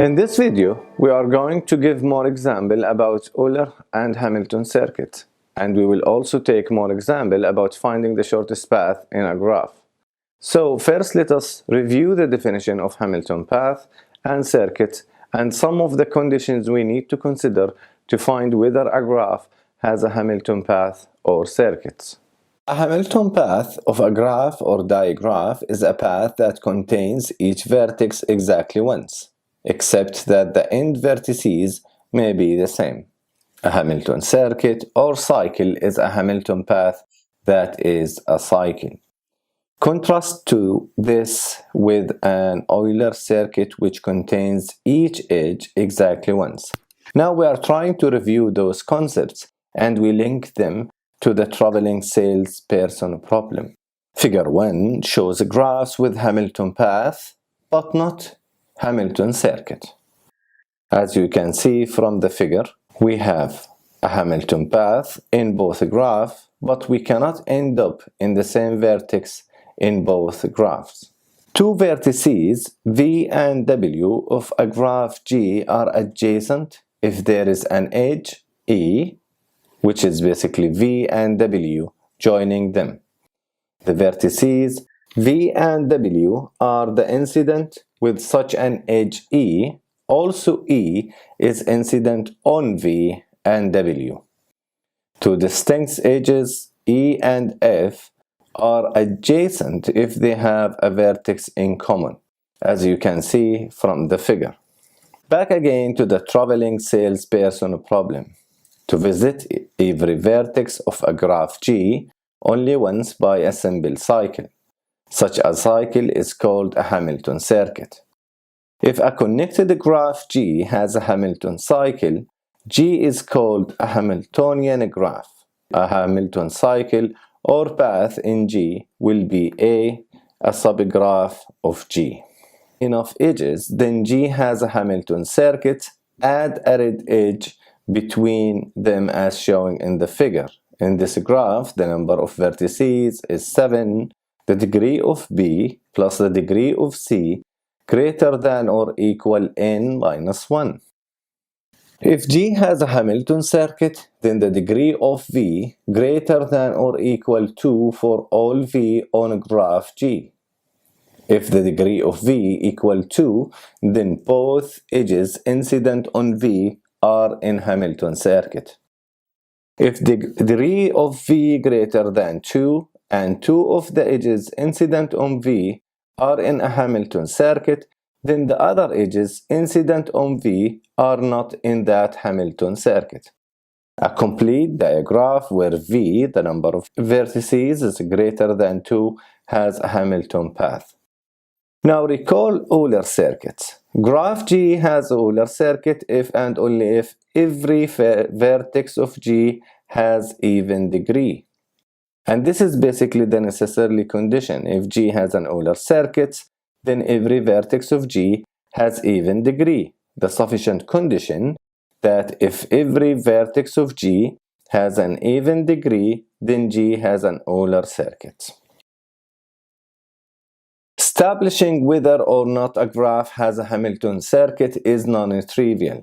In this video, we are going to give more example about Euler and Hamilton circuit, and we will also take more example about finding the shortest path in a graph. So first, let us review the definition of Hamilton path and circuit and some of the conditions we need to consider to find whether a graph has a Hamilton path or circuit. A Hamilton path of a graph or digraph is a path that contains each vertex exactly once, except that the end vertices may be the same. A Hamilton circuit or cycle is a Hamilton path that is a cycle. Contrast to this with an Euler circuit which contains each edge exactly once. Now we are trying to review those concepts and we link them to the traveling salesperson problem. Figure 1 shows graphs with Hamilton path but not Hamilton circuit. As you can see from the figure, we have a Hamilton path in both graphs, but we cannot end up in the same vertex in both graphs. Two vertices V and W of a graph G are adjacent if there is an edge E, which is basically V and W joining them. The vertices V and W are the incident with such an edge E. Also E is incident on V and W. Two distinct edges E and F are adjacent if they have a vertex in common, as you can see from the figure. Back again to the traveling salesperson problem. To visit every vertex of a graph G only once by a simple cycle. Such a cycle is called a Hamilton circuit. If a connected graph G has a Hamilton cycle, G is called a Hamiltonian graph. A Hamilton cycle or path in G will be a subgraph of G. Enough edges, then G has a Hamilton circuit. Add a red edge between them as shown in the figure. In this graph, the number of vertices is 7. The degree of B plus the degree of C greater than or equal n minus 1. If G has a Hamilton circuit, then the degree of V greater than or equal 2 for all V on graph G. If the degree of V equal 2, then both edges incident on V are in Hamilton circuit. If the degree of V greater than 2 and two of the edges incident on V are in a Hamilton circuit, then the other edges incident on V are not in that Hamilton circuit. A complete digraph where V, the number of vertices, is greater than 2 has a Hamilton path. Now recall Euler circuits. Graph G has a Euler circuit if and only if every vertex of G has even degree. And this is basically the necessary condition. If G has an Euler circuit, then every vertex of G has even degree. The sufficient condition that if every vertex of G has an even degree, then G has an Euler circuit. Establishing whether or not a graph has a Hamilton circuit is non-trivial,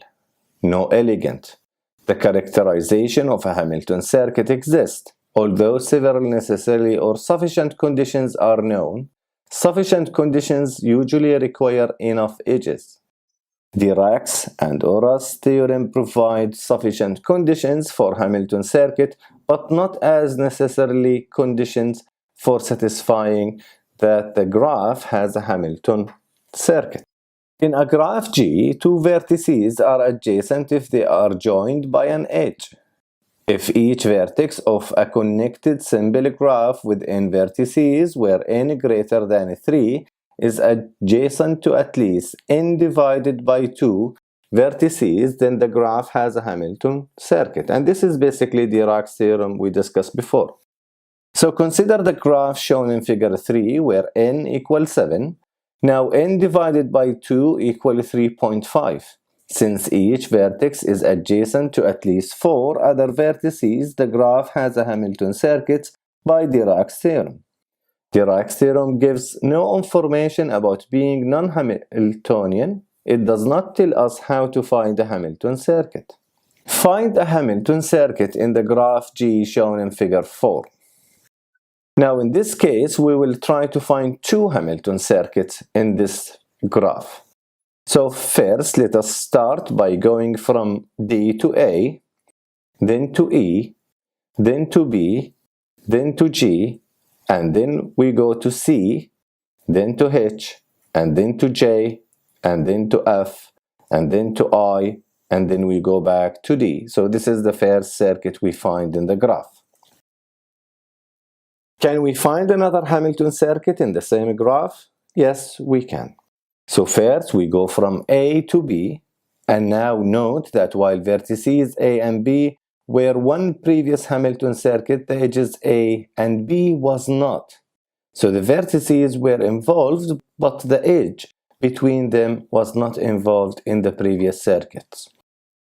no elegant. The characterization of a Hamilton circuit exists. Although several necessary or sufficient conditions are known, sufficient conditions usually require enough edges. Dirac's and Euler's theorem provide sufficient conditions for Hamilton circuit, but not as necessarily conditions for satisfying that the graph has a Hamilton circuit. In a graph G, two vertices are adjacent if they are joined by an edge. If each vertex of a connected simple graph with n vertices where n greater than 3 is adjacent to at least n divided by 2 vertices, then the graph has a Hamilton circuit. And this is basically Dirac's theorem we discussed before. So consider the graph shown in figure 3 where n equals 7. Now n divided by 2 equals 3.5. Since each vertex is adjacent to at least 4 other vertices, the graph has a Hamilton circuit by Dirac's theorem. Dirac's theorem gives no information about being non-Hamiltonian it does not tell us how to find a Hamilton circuit. Find a Hamilton circuit in the graph G shown in figure 4. Now in this case, we will try to find two Hamilton circuits in this graph. So first, let us start by going from D to A, then to E, then to B, then to G, and then we go to C, then to H, and then to J, and then to F, and then to I, and then we go back to D. So this is the first circuit we find in the graph. Can we find another Hamilton circuit in the same graph? Yes, we can. So first we go from A to B, and now note that while vertices A and B were one previous Hamilton circuit, the edges A and B was not. So the vertices were involved, but the edge between them was not involved in the previous circuits.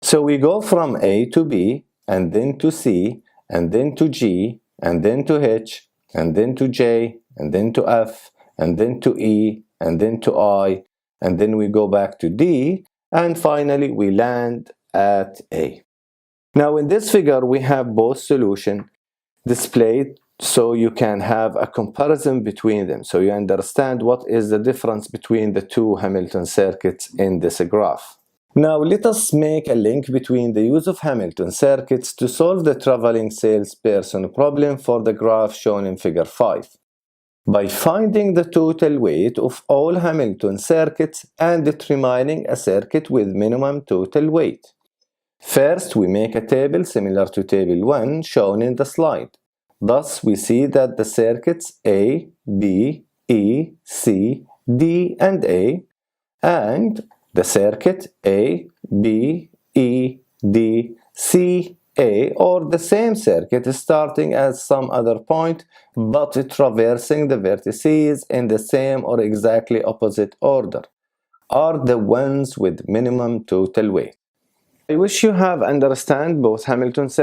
So we go from A to B, and then to C, and then to G, and then to H, and then to J, and then to F, and then to E, and then to I, and then we go back to D, and finally we land at A. Now in this figure we have both solutions displayed so you can have a comparison between them, so you understand what is the difference between the two Hamilton circuits in this graph. Now let us make a link between the use of Hamilton circuits to solve the traveling salesperson problem for the graph shown in figure 5 by finding the total weight of all Hamilton circuits and determining a circuit with minimum total weight. First, we make a table similar to table 1 shown in the slide. Thus, we see that the circuits A, B, E, C, D, and A, and the circuit A, B, E, D, C, A, or the same circuit starting at some other point but traversing the vertices in the same or exactly opposite order, are the ones with minimum total weight. I wish you have understood both Hamilton circuits